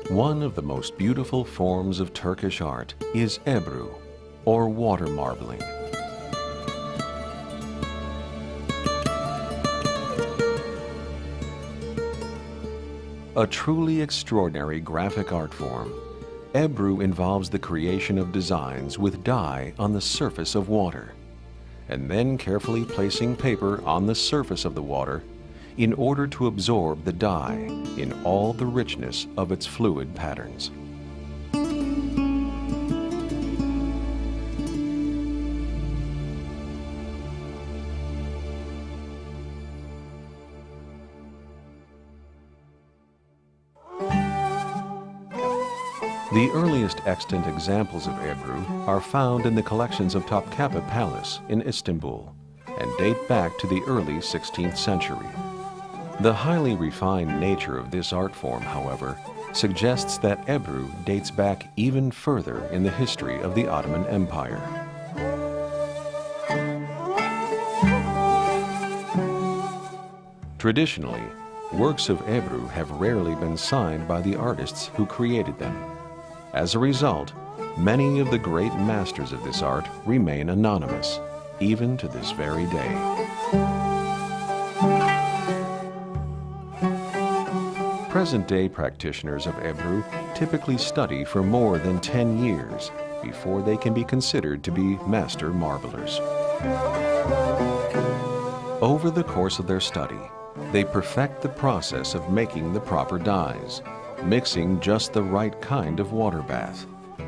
One of the most beautiful forms of Turkish art is Ebru, or water marbling. A truly extraordinary graphic art form, Ebru involves the creation of designs with dye on the surface of water, and then carefully placing paper on the surface of the water in order to absorb the dye in all the richness of its fluid patterns. The earliest extant examples of Ebru are found in the collections of Topkapi Palace in Istanbul and date back to the early 16th century. The highly refined nature of this art form, however, suggests that Ebru dates back even further in the history of the Ottoman Empire. Traditionally, works of Ebru have rarely been signed by the artists who created them. As a result, many of the great masters of this art remain anonymous, even to this very day. Present-day practitioners of Ebru typically study for more than 10 years before they can be considered to be master marblers. Over the course of their study, they perfect the process of making the proper dyes, mixing just the right kind of water bath,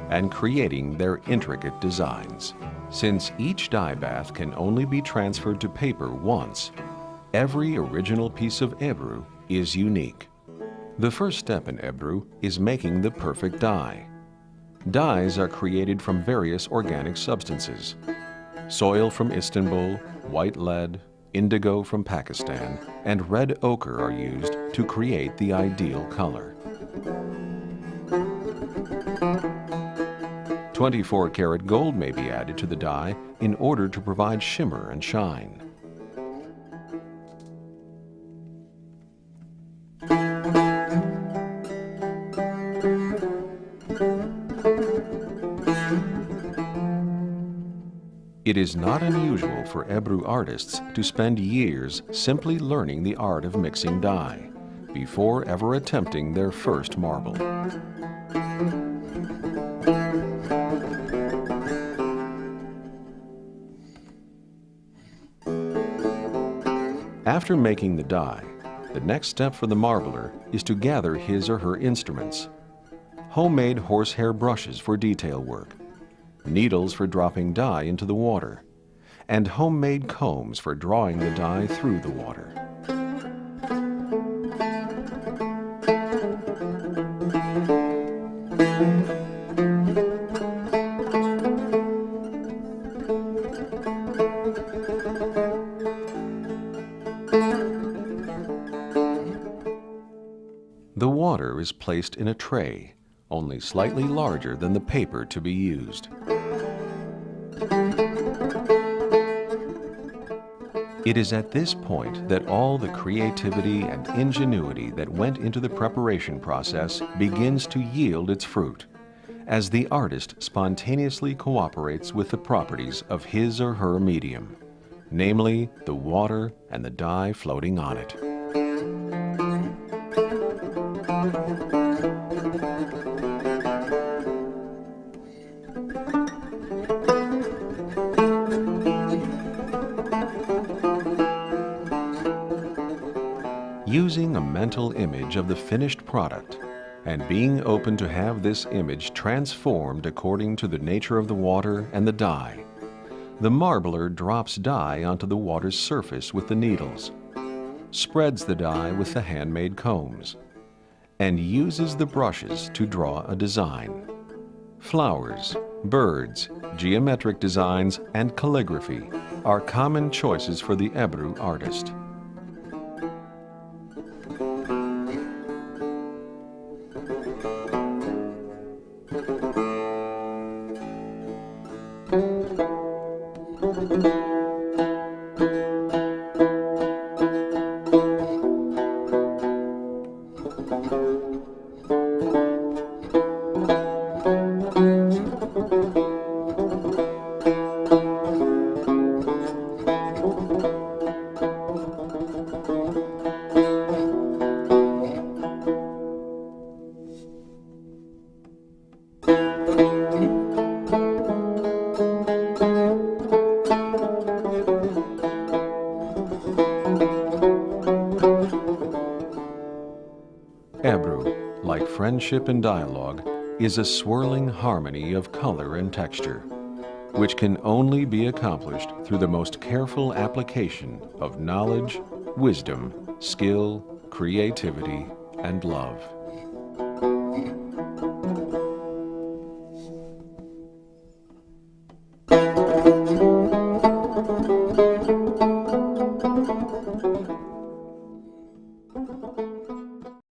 and creating their intricate designs. Since each dye bath can only be transferred to paper once, every original piece of Ebru is unique. The first step in Ebru is making the perfect dye. Dyes are created from various organic substances. Soil from Istanbul, white lead, indigo from Pakistan, and red ochre are used to create the ideal color. 24-karat gold may be added to the dye in order to provide shimmer and shine. It is not unusual for Ebru artists to spend years simply learning the art of mixing dye before ever attempting their first marble. After making the dye, the next step for the marbler is to gather his or her instruments. Homemade horsehair brushes for detail work, needles for dropping dye into the water, and homemade combs for drawing the dye through the water. The water is placed in a tray, only slightly larger than the paper to be used. It is at this point that all the creativity and ingenuity that went into the preparation process begins to yield its fruit, as the artist spontaneously cooperates with the properties of his or her medium, namely the water and the dye floating on it. Using a mental image of the finished product and being open to have this image transformed according to the nature of the water and the dye, the marbler drops dye onto the water's surface with the needles, spreads the dye with the handmade combs, and uses the brushes to draw a design. Flowers, birds, geometric designs, and calligraphy are common choices for the Ebru artist. Ebru, like friendship and dialogue, is a swirling harmony of color and texture, which can only be accomplished through the most careful application of knowledge, wisdom, skill, creativity, and love.